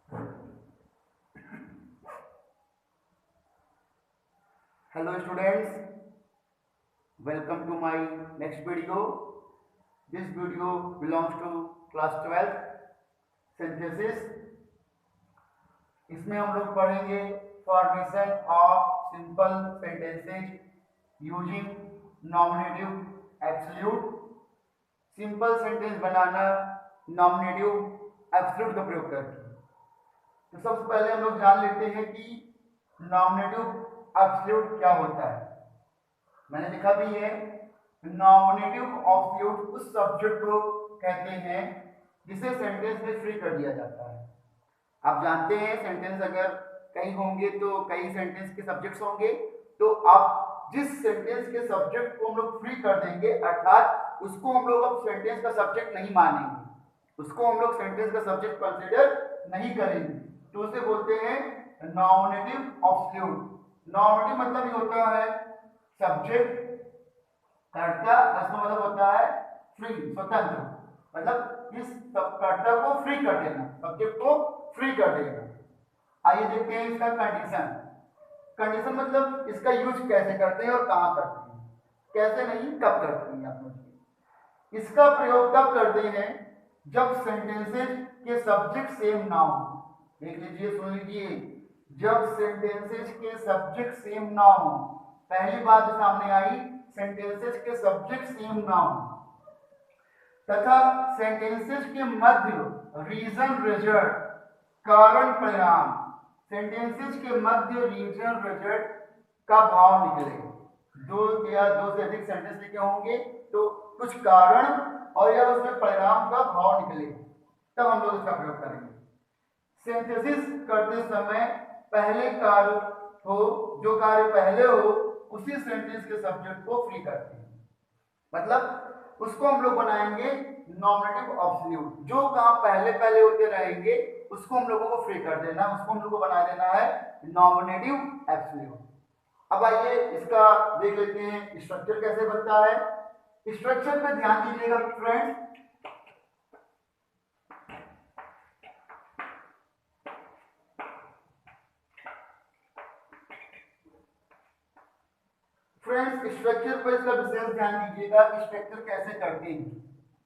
Hello students, welcome to my next video. This video belongs to class 12 synthesis. इसमें हम लोग पढ़ेंगे formation of simple sentences using nominative absolute. Simple sentence banana nominative absolute का प्रयोग करके। तो सबसे पहले हम लोग जान लेते हैं कि नॉमिनेटिव एब्सोल्यूट क्या होता है। मैंने लिखा भी है, नॉमिनेटिव एब्सोल्यूट उस सब्जेक्ट को कहते हैं जिसे सेंटेंस में फ्री कर दिया जाता है। आप जानते हैं सेंटेंस अगर कई होंगे तो कई सेंटेंस के सब्जेक्ट्स होंगे, तो आप जिस सेंटेंस के सब्जेक्ट को हम लोग फ्री कर देंगे अर्थात उसको हम लोग अब सेंटेंस का सब्जेक्ट नहीं मानेंगे, उसको हम लोग सेंटेंस का सब्जेक्ट कंसीडर नहीं करेंगे, तो उसे बोलते हैं नॉमिनेटिव एब्सोल्यूट। नॉमिनेटिव मतलब ये होता है सब्जेक्ट कर्ता, इसका मतलब होता है फ्री, स्वतंत्र, मतलब इस कर्ता को फ्री कर देना, सब्जेक्ट को फ्री कर देना। आइए देखते हैं इसका कंडीशन। कंडीशन मतलब इसका यूज कैसे करते हैं और कहां करते हैं, कैसे नहीं कब करते हैं। आप लोग इसका प्रयोग तब करते हैं जब सेंटेंसेस के सब्जेक्ट सेम ना हो। देख लीजिए, सुन लीजिए, जब सेंटेंसेस के सब्जेक्ट सेम ना हो। पहली बात जो सामने आई, सेंटेंसेस के सब्जेक्ट सेम ना हो तथा सेंटेंसेस के मध्य रीजन रिजल्ट कारण परिणाम, सेंटेंसेस के मध्य रीजन रिजल्ट का भाव निकले। दो या दो से अधिक सेंटेंस लिखे होंगे तो कुछ कारण और या उसमें परिणाम का भाव निकले, तब हम लोग इसका प्रयोग करेंगे। सिंथेसिस करते समय पहले कार्य हो, जो कार्य पहले हो उसी सेंटेंस के सब्जेक्ट को फ्री करते हैं, मतलब उसको हम लोग बनाएंगे नॉमिनेटिव एब्सोल्यूट। जो काम पहले पहले होते रहेंगे उसको हम लोगों को फ्री कर देना, उसको हम लोग को बना देना है नॉमिनेटिव एब्सोल्यूट। अब आइए इसका देख लेते हैं स्ट्रक्चर कैसे बनता है। स्ट्रक्चर पे ध्यान दीजिएगा फ्रेंड्स। स्ट्रक्चर पर इसका विशेष ध्यान दीजिएगा कि स्ट्रक्चर कैसे करते हैं।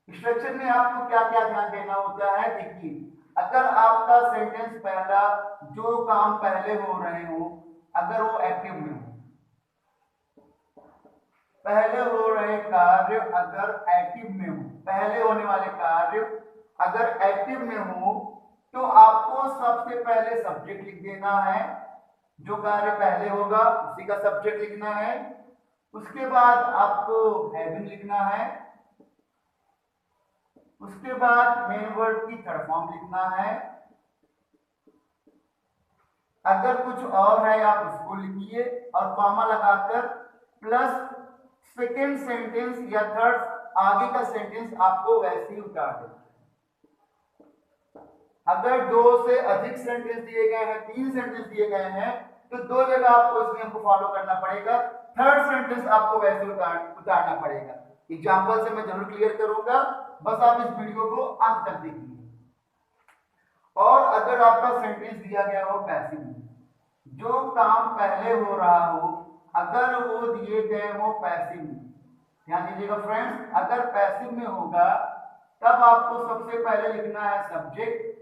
स्ट्रक्चर में आपको क्या क्या ध्यान देना होता है। देखिए, अगर आपका सेंटेंस पहला जो काम पहले हो रहे हो अगर वो एक्टिव में हो, पहले हो रहे कार्य अगर एक्टिव में हो, पहले होने वाले कार्य अगर एक्टिव में हो तो आपको सबसे पहले सब्जेक्ट लिख देना है। जो कार्य पहले होगा उसी का सब्जेक्ट लिखना है। उसके बाद आपको हैविंग लिखना है। उसके बाद मेन वर्ड की थर्ड फॉर्म लिखना है। अगर कुछ और है आप उसको लिखिए और कॉमा लगाकर प्लस सेकेंड सेंटेंस या थर्ड आगे का सेंटेंस आपको वैसे ही उतार देना। अगर दो से अधिक सेंटेंस दिए गए हैं, तीन सेंटेंस दिए गए हैं, तो दो जगह आपको इस नियम को फॉलो करना पड़ेगा। थर्ड सेंटेंस आपको वैसे उतारना पड़ेगा। एग्जाम्पल से मैं जरूर क्लियर करूंगा, बस आप इस वीडियो को अंत तक देखिए। और अगर आपका सेंटेंस दिया गया हो पैसिव में, जो काम पहले हो रहा हो अगर वो दिए गए हो पैसिव में, ध्यान दीजिएगा फ्रेंड्स, अगर पैसिव में होगा तब आपको सबसे पहले लिखना है सब्जेक्ट।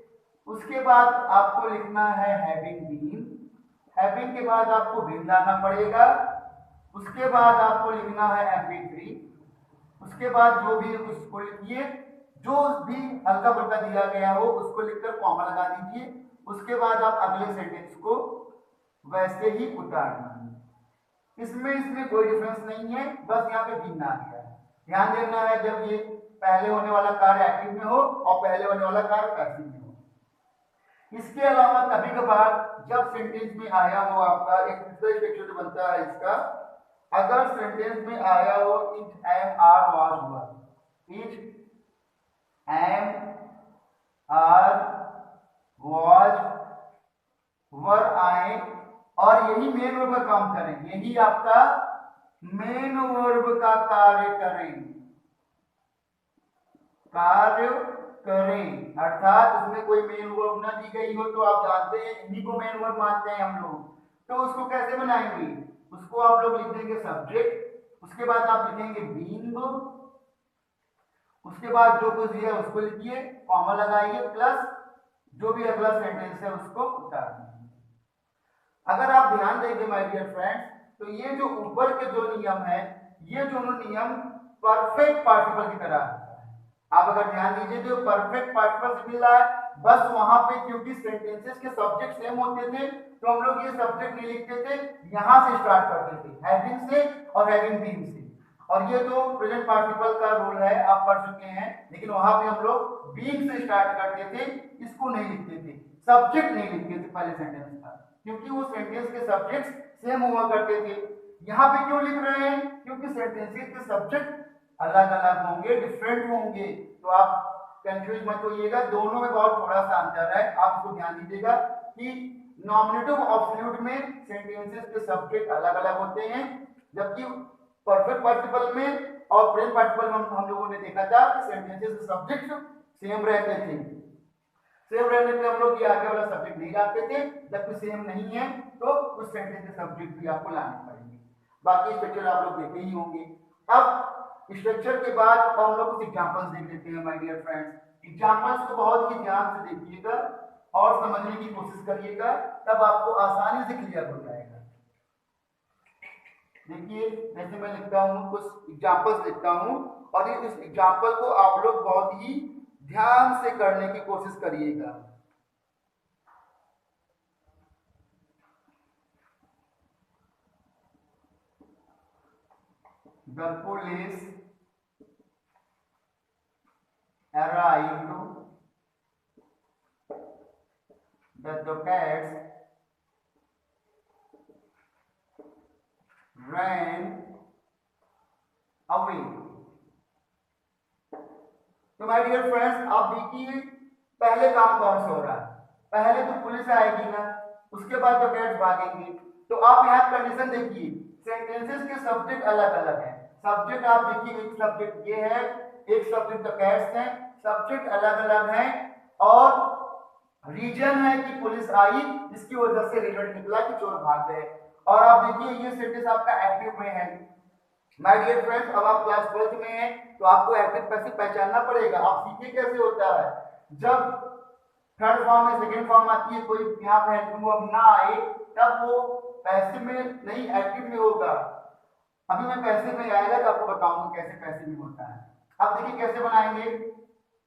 उसके बाद आपको लिखना है हैविंग बीन। हैविंग के बाद आपको बीन लाना पड़ेगा। उसके बाद आपको लिखना है MP3। उसके बाद जो भी उसको लिखिए, जो भी हल्का फुल्का दिया गया हो उसको लिखकर कॉमा लगा दीजिए। उसके बाद आप अगले सेंटेंस को वैसे ही उतार दीजिए। इसमें कोई डिफरेंस नहीं है, बस यहाँ पे भिन्न आ गया है। ध्यान देना है जब ये पहले होने वाला कार्य एक्टिव में हो और पहले होने वाला कार्य पैसिव में हो। इसके अलावा कभी कभार जब सेंटेंस में आया हो आपका एक दूसरा स्ट्रक्चर बनता है इसका, अगर सेंटेंस में आया हो इट एम आर वाज हुआ, is am are was were आए और यही मेन वर्ब का काम करें, यही आपका मेन वर्ब का कार्य करें, कार्य करें, अर्थात उसमें कोई मेन वर्ब ना दी गई हो तो आप जानते हैं इन्हीं को मेन वर्ब मानते हैं हम लोग। तो उसको कैसे बनाएंगे, उसको आप लोग लिख देंगे सब्जेक्ट, उसके बाद आप लिखेंगे बीइंग, उसके बाद जो कुछ दिया उसको लिखिए, कॉमा लगाइए, प्लस जो भी अगला सेंटेंस है उसको उतार दीजिए। अगर आप ध्यान देंगे माय डियर फ्रेंड्स, तो ये जो ऊपर के जो नियम है, ये दोनों नियम परफेक्ट पार्टिसिपल की तरह है। आप अगर ध्यान दीजिए तो परफेक्ट पार्टिसिपल से मिल रहा है, बस वहां पे क्योंकि सेंटेंसेस के सब्जेक्ट सेम होते थे तो हम लोग ये सब्जेक्ट नहीं लिखते थे, यहां से स्टार्ट करते थे, हैविंग से और हैविंग बीन से। और ये तो प्रेजेंट पार्टिसिपल का रूल है, आप पढ़ चुके हैं, लेकिन वहां पे हम लोग बीइंग से स्टार्ट करते थे, इसको नहीं लिखते थे, सब्जेक्ट नहीं लिखते थे पहले सेंटेंस का, क्योंकि वो सेंटेंस के सब्जेक्ट्स सेम हुआ करते थे। यहाँ पे क्यों लिख रहे हैं, क्योंकि सेंटेंसेस के सब्जेक्ट अलग अलग होंगे, डिफरेंट होंगे, तो आप कंफ्यूज मत होइएगा, दोनों में बहुत थोड़ा सा अंतर है, आप इसको ध्यान दीजिएगा कि नॉमिनेटिव ऑब्सोल्यूट में सेंटेंसेस के सब्जेक्ट अलग अलग होते हैं, जबकि परफेक्ट पार्टिसिपल में और प्रेजेंट पार्टिसिपल में हम लोगों ने देखा था कि सेंटेंसेस के सब्जेक्ट सेम रहते थे। सेम रहने पे हम लोग ये आगे वाला सब्जेक्ट नहीं लाते थे, जबकि सेम नहीं है तो उस सेंटेंस के सब्जेक्ट भी आपको लाने पड़ेंगे। बाकी स्ट्रक्चर आप लोग देखे ही होंगे। अब स्ट्रक्चर के बाद हम लोग कुछ एग्जांपल्स देख लेते हैं माय डियर फ्रेंड्स। एग्जांपल्स को बहुत ही ध्यान से देखिएगा और समझने की कोशिश करिएगा, तब आपको आसानी से क्लियर हो जाएगा। देखिए जैसे मैं लिखता हूँ, कुछ एग्जांपल्स लिखता हूँ और इस एग्जांपल को आप लोग बहुत ही ध्यान से करने की कोशिश करिएगा। The police arrived, the cats ran away। तो माय डियर फ्रेंड्स, आप देखिए पहले काम कौन सा हो रहा है, पहले तो पुलिस आएगी ना, उसके बाद तो कैट्स भागेंगे। तो आप यहाँ कंडीशन देखिए, सेंटेंसेस के सब्जेक्ट अलग अलग हैं, सब्जेक्ट आप देखिए, एक सब्जेक्ट ये है, एक सब्जेक्ट द कैट्स है, सब्जेक्ट अलग अलग हैं, और रीजन है कि पुलिस आई, जिसकी वजह से रिजल्ट निकला कि चोर भाग गए। और आप देखिए ये सेंटेंस आपका एक्टिव में है। माय डियर फ्रेंड्स, अब आप क्लास 12th में हैं तो आपको एक्टिव पैसिव पहचानना पड़ेगा। आप सीखिए कैसे होता है, जब थर्ड फॉर्म में सेकंड फॉर्म आती है, कोई यहाँ पे वर्ब ना आए, तब वो पैसिव में नहीं एक्टिव में होगा। अभी मैं पैसिव में आएगा तो आपको बताऊंगा कैसे पैसिव में होता है। अब देखिए कैसे बनाएंगे,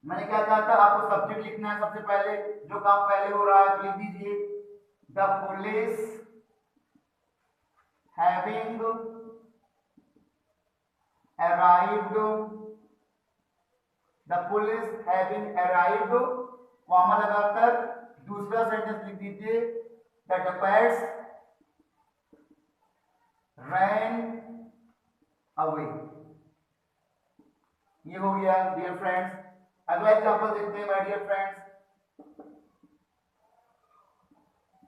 मैंने क्या कहा था, आपको सब्जेक्ट लिखना है। सबसे पहले जो काम पहले हो रहा है तो लिख दीजिए, the police having arrived, the police having arrived, comma लगाकर दूसरा सेंटेंस लिख दीजिए, that the cats ran away। ये हो गया डियर फ्रेंड्स। अगला एग्जांपल देखते हैं my dear friends.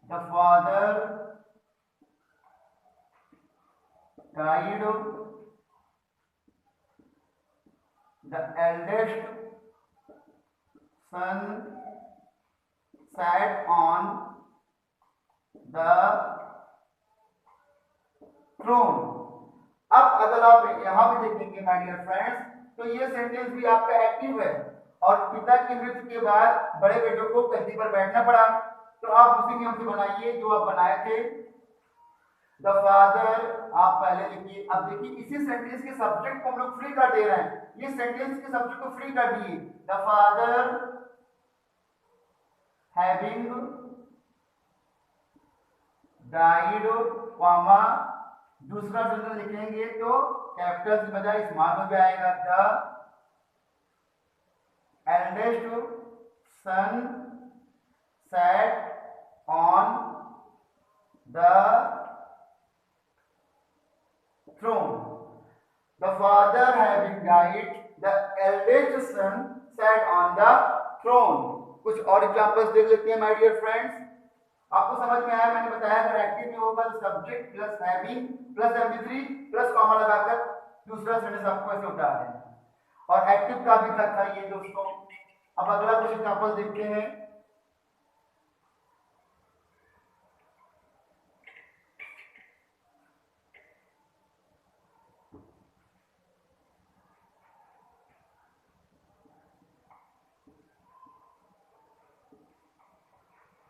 the father died, the eldest son sat on the throne। अब अगर आप यहां भी देखेंगे माय डियर फ्रेंड्स, तो ये सेंटेंस भी आपका एक्टिव है, और पिता की मृत्यु के बाद बड़े बेटों को गद्दी पर बैठना पड़ा, तो आप उसी नियम से बनाइए जो आप बनाए थे। द फादर आप पहले लिखिए। अब देखिए इसी सेंटेंस के सब्जेक्ट को हम लोग फ्री कर दे रहे हैं, ये सेंटेंस के सब्जेक्ट को फ्री कर दिए। The father having died, comma दूसरा सेंटेंस लिखेंगे तो कैपिटल की बजाय स्मॉल हो जाएगा। The eldest son sat on the throne। The father having died, the eldest son sat on the throne। कुछ और एग्जांपल्स देख लेते हैं माय डियर फ्रेंड्स। आपको समझ में आया, मैंने बताया अगर एक्टिव में होगा तो subject plus having plus MP3 plus comma लगाकर दूसरा सेंटेंस आपको ऐसे उतार देना। और एक्टिव का भी था ये दोस्तों, अब अगला कुछ एग्जाम्पल देखते हैं।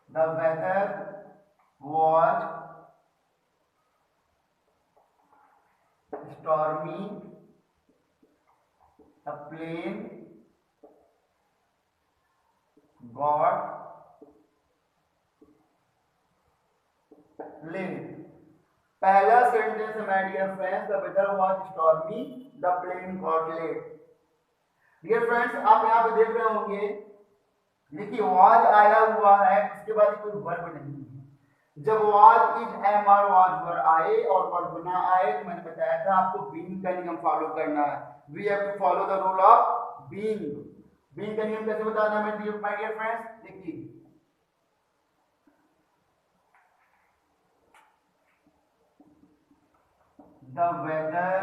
The weather was stormy. The plane got late. पहला सेंटेंस है my dear friends, the weather was stormy, the plane got late. Dear friends, आप यहाँ पे देख रहे होंगे, देखिए वाज आया हुआ है, उसके बाद कोई वर्ब नहीं है। जब was is am are was were आए और वर्ब ना आए तो मैंने बताया था आपको बीइंग का नियम फॉलो करना है। We have to follow the rule of being. Being का नियम कैसे बताना है माय डियर फ्रेंड्स, देखिए the weather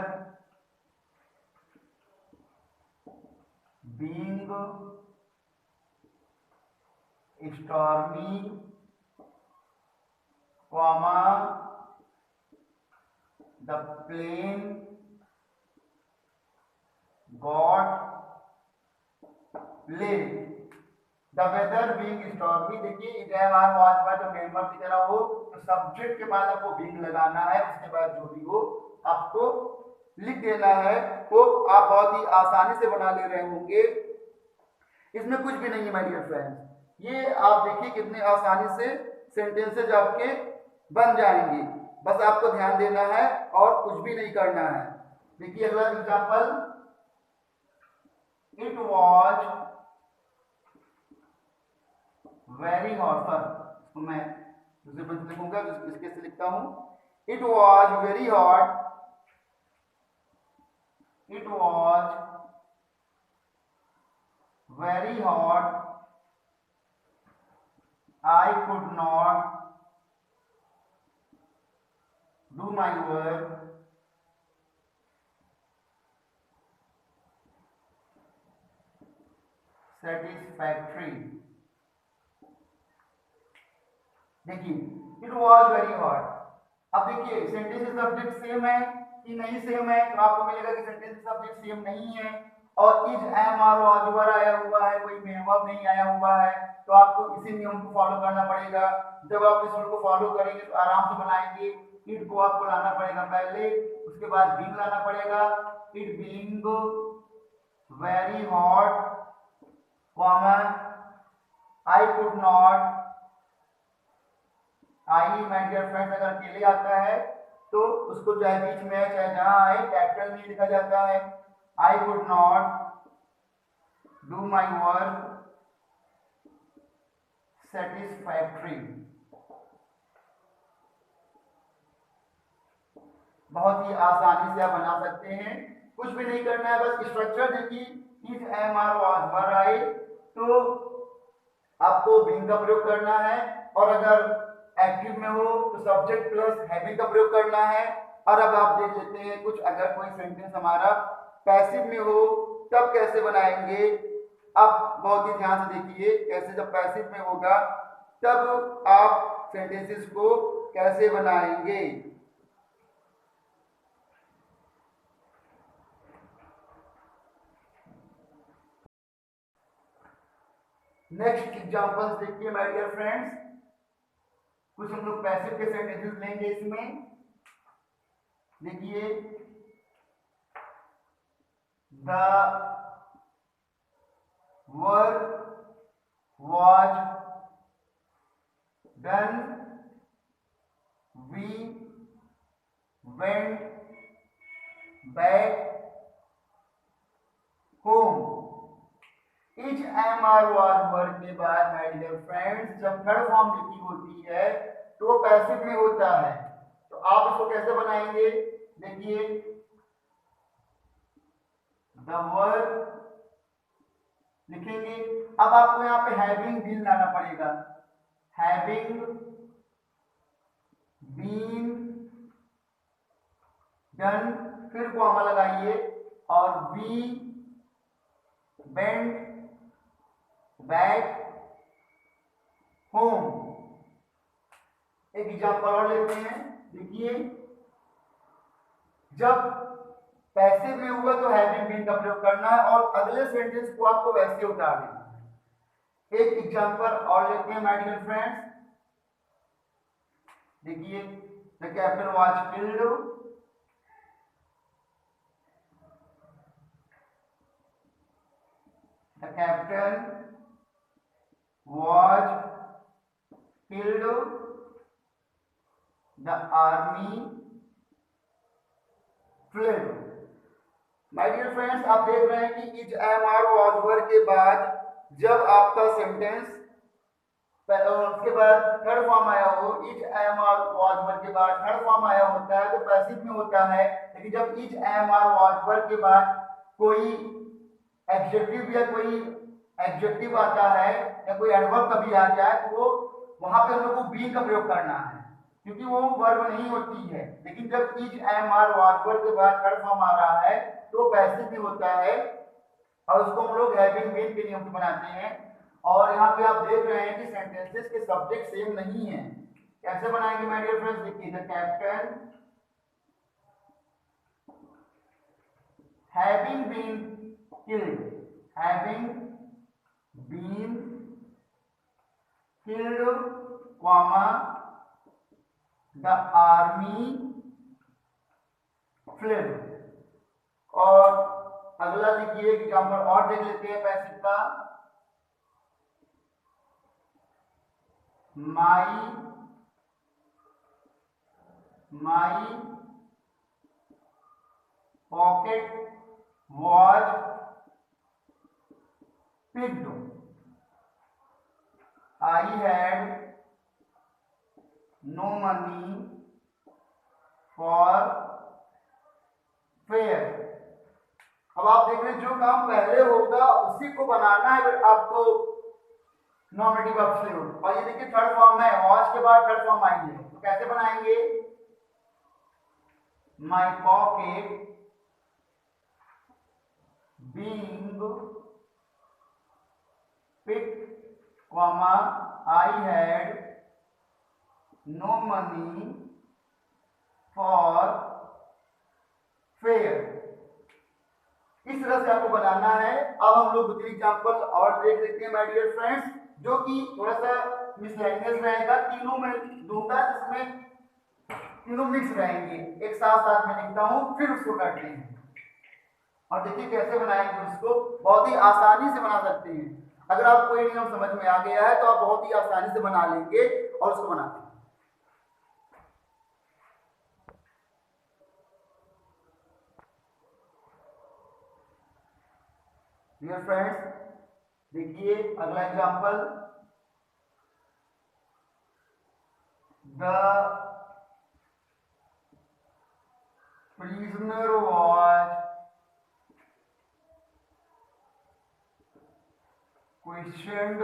being stormy, the plane got late। The weather being stormy, देखिए it am are was by तो मेन वर्ब की तरह हो, तो सब्जेक्ट के बाद आपको बीइंग लगाना है, उसके बाद जो भी हो आपको लिख देना है। वो आप बहुत ही आसानी से बना ले रहे होंगे, इसमें कुछ भी नहीं है माय डियर फ्रेंड्स। ये आप देखिए कितने आसानी से सेंटेंसेज आपके बन जाएंगे, बस आपको ध्यान देना है और कुछ भी नहीं करना है। देखिए अगला example, it was very hot. Sir मैं दूसरे पद लिखूंगा, इसके से लिखता हूं, it was very hot, it was very hot, I could not do my work satisfactory. देखिए इट वॉज वेरी हॉट। अब देखिए सेंटेंस सब्जेक्ट सेम है कि नहीं सेम है, तो आपको मिलेगा कि सेंटेंस सब्जेक्ट सेम नहीं है और is am are was were आया हुआ है, कोई मेन वर्ब नहीं आया हुआ है, तो आपको इसी नियम को फॉलो करना पड़ेगा। जब आप इस रूल को फॉलो करेंगे तो आराम से बनाएंगे। इट को आपको लाना पड़ेगा पहले, उसके बाद बीइंग लाना पड़ेगा। It being very hot, comma I could not. I my dear friends अगर अकेले आता है तो उसको चाहे बीच में चाहे जहां आए कैपिटल में लिखा जाता है। आई could not do my work satisfactory. बहुत ही आसानी से आप बना सकते हैं, कुछ भी नहीं करना है, बस स्ट्रक्चर देखिए, if am are was were I तो आपको बीइंग का प्रयोग करना है, और अगर एक्टिव में हो तो सब्जेक्ट प्लस हैविंग का प्रयोग करना है। और अब आप देख लेते हैं कुछ, अगर कोई सेंटेंस हमारा पैसिव में हो तब कैसे बनाएंगे। अब बहुत ही ध्यान से देखिए कैसे, जब पैसिव में होगा तब आप सेंटेंसेस को कैसे बनाएंगे। नेक्स्ट एग्जांपल्स देखिए माय डियर फ्रेंड्स, कुछ हम लोग पैसिव के सेंटेंसेस लेंगे इसमें। देखिए the work was done, we went back home. Is am are was were के बाद माय डियर फ्रेंड्स जब थर्ड फॉर्म लिखी होती है तो वो पैसिव में होता है, तो आप इसको कैसे बनाएंगे। देखिए द वर्ड लिखेंगे, अब आपको यहाँ पे हैविंग बीन लाना पड़ेगा। हैविंग बीन डन, फिर कॉमा लगाइए, और वी वेंट बैक होम। एक एग्जांपल और लेते हैं। देखिए, जब पैसिव में हुआ तो हैविंग बीन का प्रयोग करना है और अगले सेंटेंस को आपको वैसे उतार देना है। एक एग्जांपल और लेते हैं माय डियर फ्रेंड्स। देखिए, the captain was killed, the captain was killed, the army fled। My dear friends, आप देख रहे हैं कि is am are was were के बाद जब आपका सेंटेंस उसके बाद थर्ड फॉर्म आया हो, is am are was were के बाद थर्ड फॉर्म आया होता है तो पैसिव में होता है। लेकिन जब is am are was were के बाद कोई एडजेक्टिव या कोई एडजेक्टिव आता है या कोई एडवर्ब कभी आ जाए तो वो वहां पे हम लोग को बीन का प्रयोग करना है, क्योंकि वो वर्ब नहीं होती है। लेकिन जब is am are was were के बाद थर्ड फॉर्म आ रहा है तो पैसिव भी होता है और उसको हम लोग हैविंग बीन के नियम से बनाते हैं। और यहाँ पे आप देख रहे हैं कि सेंटेंसेस के सब्जेक्ट सेम नहीं है। कैसे बनाएंगे माय डियर फ्रेंड्स? देखिए, the captain having been killed, having been killed, comma, the army fled। और अगला देखिए एग्जांपल और देख लेते हैं पैसिव का। my pocket was picked, I had no money for fare। अब आप देख रहे हैं जो काम पहले होगा उसी को बनाना है आपको नॉमिनेटिव एब्सोल्यूट। और ये देखिए थर्ड फॉर्म है, वॉज के बाद थर्ड फॉर्म आई है, तो कैसे बनाएंगे? My pocket being picked, comma, I had no money for fare। इस तरह से आपको बनाना है। अब हम लोग दूसरी एग्जांपल और देख लेते हैं माय डियर फ्रेंड्स, जो कि थोड़ा सा मिसलेनियस रहेगा, तीनों में दूंगा जिसमें तीनों मिक्स रहेंगे। एक साथ साथ में लिखता हूं फिर उसको करते हैं और देखिए कैसे बनाएंगे उसको। बहुत ही आसानी से बना सकते हैं। अगर आप कोई नियम समझ में आ गया है तो आप बहुत ही आसानी से बना लेंगे और उसको बनाते हैं। डियर फ्रेंड्स, देखिए अगला example, the prisoner was questioned,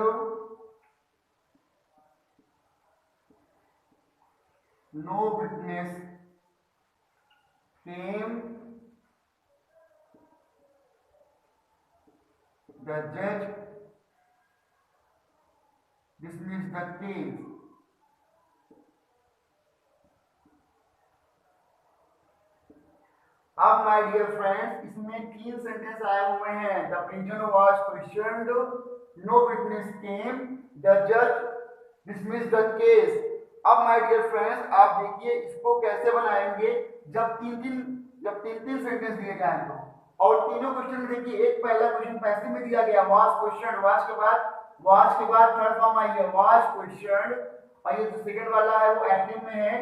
no witness came, the judge dismissed the case। अब माय डियर फ्रेंड्स, इसमें तीन सेंटेंस आए हुए हैं। The prisoner was questioned, no witness came, the जज डिसमिस्ड द केस। अब माय डियर फ्रेंड्स, आप देखिए इसको कैसे बनाएंगे जब तीन तीन सेंटेंस दिए जाएं तो। और तीनों क्वेश्चन में देखिए, एक पहला क्वेश्चन पैसिव में दिया गया, वाज क्वेश्चनड, वाज के बाद थर्ड फॉर्म आई है वाज क्वेश्चनड, और ये जो सेकंड वाला है वो एक्टिव में है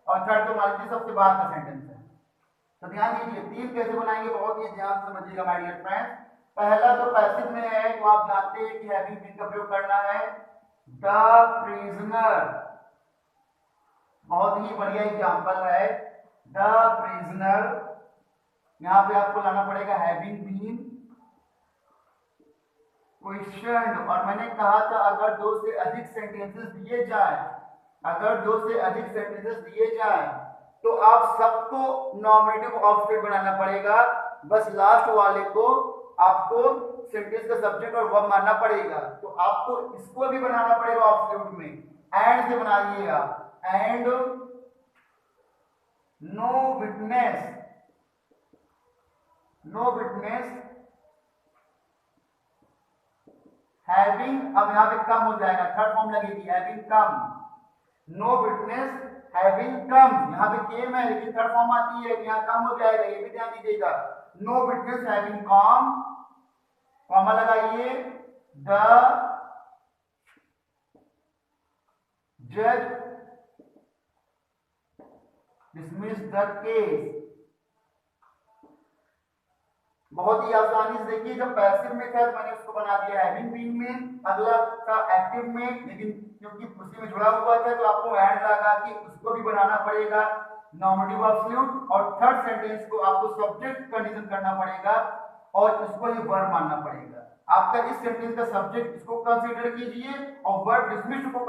और थर्ड तो मान लीजिए सबसे बाद का सेंटेंस है। तो ध्यान दीजिए तीन कैसे बनाएंगे, बहुत ही ध्यान से समझिएगा माय डियर फ्रेंड्स। पहला तो पैसिव में है तो आप जानते हैं कि हैविंग बीन का प्रयोग करना है। द प्रिजनर, बहुत ही बढ़िया एग्जांपल है। द प्रिजनर, यहां पे आपको लाना पड़ेगा हैविंग बीन क्वेश्चनड। और मैंने कहा था अगर दो से अधिक सेंटेंसेस दिए जाए, तो आप सबको नॉमिनेटिव ऑब्जेक्ट बनाना पड़ेगा, बस लास्ट वाले को आपको सेंटेंस का सब्जेक्ट और वर्ब मानना पड़ेगा। तो आपको इसको भी बनाना पड़ेगा ऑब्सोल्यूट में, एंड से बनाइएगा, and no witness, no witness having, अब यहां पे कम हो जाएगा, थर्ड फॉर्म लगेगी, having come, no witness having come, यहां पे केम है लेकिन थर्ड फॉर्म आती है, यहां कम हो जाएगा, ये भी ध्यान दीजिएगा। No witness having come, comma लगाइए, द जज डिसमिस द केस। बहुत ही आसानी से देखिए, जब पैसिव में था तो मैंने उसको बना दिया हैविंग बीइंग में, अगला था एक्टिव में, लेकिन क्योंकि उसी में जुड़ा हुआ था तो आपको एंड लगा के उसको भी बनाना पड़ेगा नॉमिनेटिव एब्सोल्यूट, और थर्ड सेंटेंस को आपको सब्जेक्ट कंडीशन करना पड़ेगा और उसको ही वर्ब मानना पड़ेगा। आपका इस सेंटेंस का सब्जेक्ट इसको कंसीडर कीजिए और वर्ब डिसमिस्ड को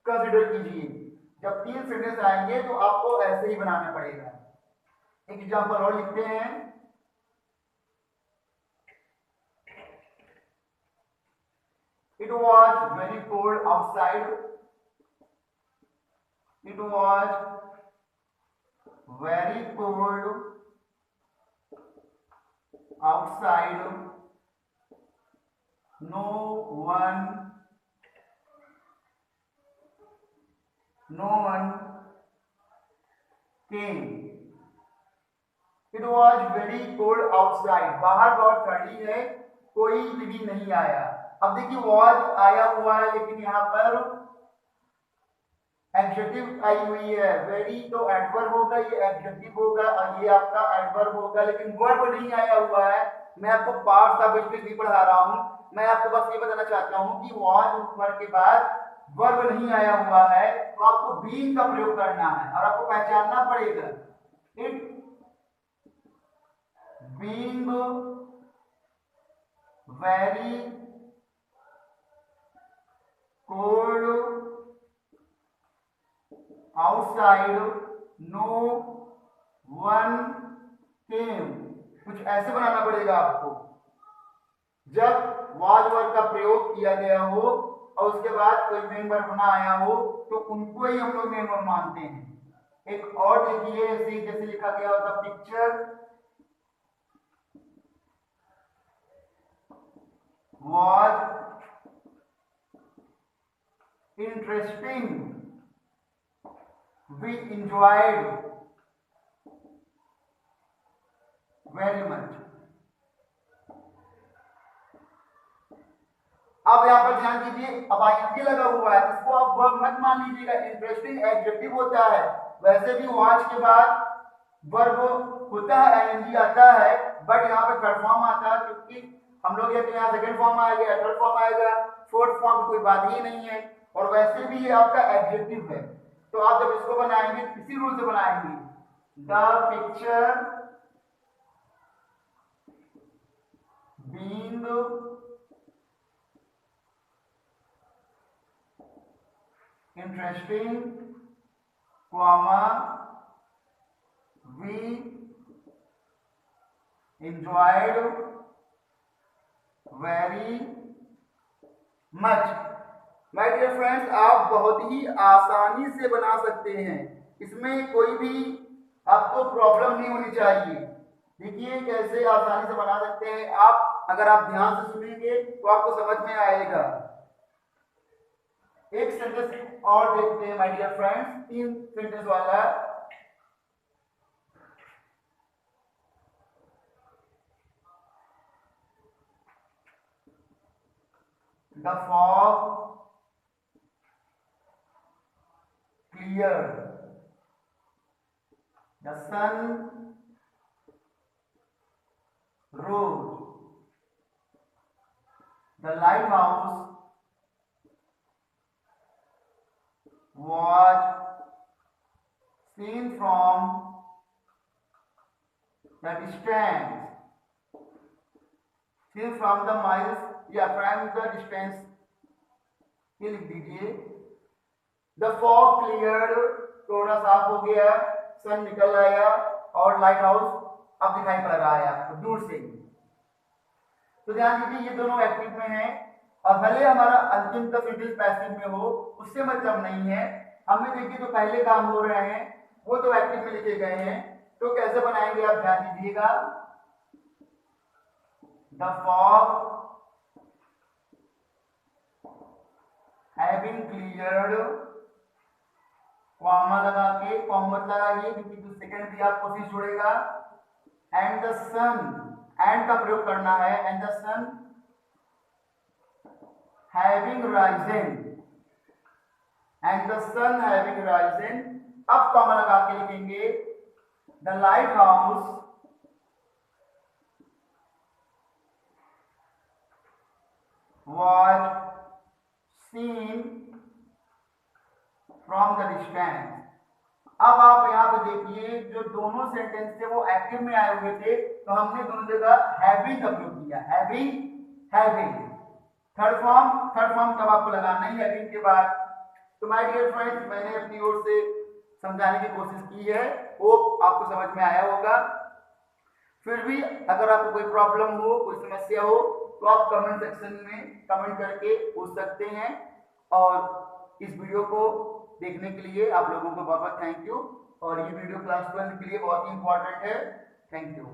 कंसीडर कीजिए। जब तीन सेंटेंस आएंगे तो आपको ऐसे ही बनाना पड़ेगा। एक एग्जांपल और लिखते हैं, it was very cold outside, it was very cold outside, no one came, it was very cold outside, बाहर बहुत ठंडी है, कोई भी नहीं आया। अब देखिए was आया हुआ है लेकिन यहाँ पर एडजेक्टिव आई हुई है, वेरी तो एडवर्ब होगा, ये एडजेक्टिव होगा और ये आपका एडवर्ब होगा, लेकिन वर्ब नहीं आया हुआ है। मैं आपको पार्ट्स ऑफ स्पीच भी पढ़ा रहा हूँ, मैं आपको बस ये बताना चाहता हूँ कि was वर्ब के बाद वर्ब नहीं आया हुआ है तो आपको बीइंग का प्रयोग करना है और आपको पहचानना पड़ेगा, it being very cold outside, no one came, कुछ ऐसे बनाना पड़ेगा आपको। जब वाज वर्ब का प्रयोग किया गया हो और उसके बाद कोई मेन वर्ब ना आया हो तो उनको ही हम लोग मेन वर्ब मानते हैं। एक और देखिए, ऐसे जैसे लिखा गया होता picture was interesting, we enjoyed very much। अब यहां पर ध्यान दीजिए, अब आईएनजी लगा हुआ है, इसको आप वर्ब मत मान लीजिएगा, इंटरेस्टिंग एडजेक्टिव होता है, वैसे भी वाज के बाद वर्ब होता है, आईएनजी आता है, बट यहाँ पे थर्ड फॉर्म आता है क्योंकि हम लोग ये तो यहाँ सेकंड फॉर्म आ गया, थर्ड फॉर्म आएगा, फोर्थ फॉर्म की कोई बात ही नहीं है, और वैसे भी ये आपका एडजेक्टिव है। तो आप जब इसको बनाएंगे इसी रूल से बनाएंगे, the picture being interesting, comma we enjoyed very much। My dear friends, आप बहुत ही आसानी से बना सकते हैं, इसमें कोई भी आपको प्रॉब्लम नहीं होनी चाहिए। देखिए कैसे आसानी से बना सकते हैं आप, अगर आप ध्यान से सुनेंगे तो आपको समझ में आएगा। एक सेंटेंस और देखते हैं माय डियर फ्रेंड्स, तीन सेंटेंस वाला। The fog cleared, the sun rose, the lighthouse was seen from the distance, seen from the miles या from the distance, ये लिख दीजिए। The fog cleared, थोड़ा साफ हो गया, सन निकल आया और लाइट हाउस अब दिखाई पड़ रहा है आपको दूर से। तो ध्यान दीजिए ये दोनों एक्टिव में है और भले हमारा अंतिम का सेंटेंस पैसिव में हो, उससे मतलब नहीं है। हमें देखिए जो पहले काम हो रहे हैं वो तो एक्टिव में लिखे गए हैं, तो कैसे बनाएंगे आप ध्यान दीजिएगा। The fog having cleared, comma लगा के, कॉमा मत लगाइए क्योंकि जो सेकंड भी आप कोशिश जुड़ेगा। एंड द सन, एंड का प्रयोग करना है, and the sun having risen, and the sun having risen. अब कॉमा लगा के लिखेंगे the lighthouse was seen from the distance। अब आप यहाँ पे देखिए जो दोनों सेंटेंस थे वो एक्टिव में आए हुए थे, तो हमने दोनों जगह हैविंग का प्रयोग किया, हैविंग हैविंग। थर्ड फॉर्म तब आपको लगाना ही हैविंग के बाद। तो माय डियर फ्रेंड्स, मैंने अपनी ओर से समझाने की कोशिश की है, होप आपको समझ में आया होगा। फिर भी अगर आपको कोई प्रॉब्लम हो, कोई समस्या हो, तो आप कमेंट सेक्शन में कमेंट करके पूछ सकते हैं। और इस वीडियो को देखने के लिए आप लोगों को बहुत बहुत थैंक यू। और ये वीडियो क्लास 12 के लिए बहुत ही इंपॉर्टेंट है। Thank you.